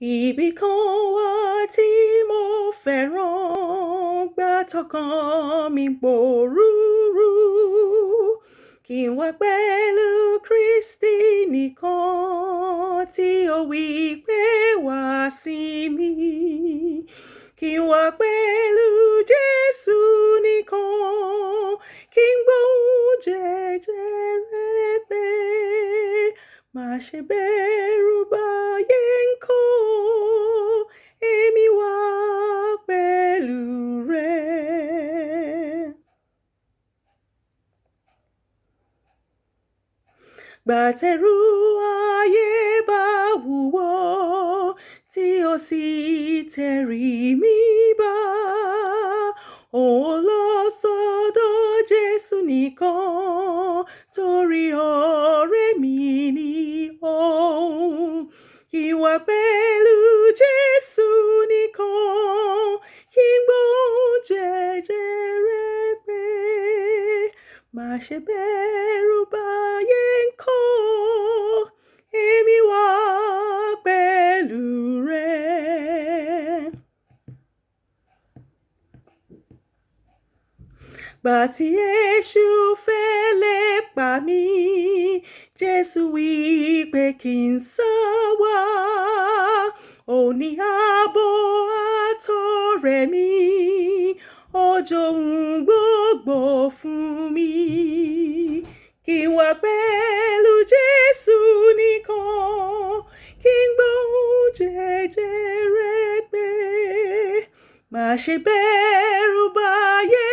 Ibì kan wà tí mo fẹ́ràn gbà tọkàn mi pòrúurú. Kí n wà pẹ̀lú Kristi nìkan tí ó wí pé wá sí mi. Kí n wà pẹ̀lú Jésù nìkan, kí n gbóhùn jẹ́jẹ́ rẹ̀ pé má ṣe bẹ̀rù báyé ńkọ́, èmi wà pẹ̀lú rẹ. Gbà tẹ̀rù ayé bá wúwo tí ó sì tẹrí mi bá, òun lọ sọ́dọ̀ Jésù nìkan torí ọ̀rẹ́ mi ni òun. Kí n wà pẹ̀lú Jésù nìkan, kí n gbóhùn jẹ́jẹ́ rẹ̀ pé má ṣe bẹ̀rù báyé ńkọ́, èmi wà pẹ̀lú rẹ. Gbà tí Èṣù fẹ́ lépa mi, Jésù wí pé kí n sá wá. Ó ní ààbò àtọ̀rẹ́ mi, ó jọ̀hún gbogbo fún mi. Kí n wà pẹ̀lú Jésù nìkan, kí n gbóhùn jẹ́jẹ́ rẹ̀ pé má ṣe bẹ̀rù báyé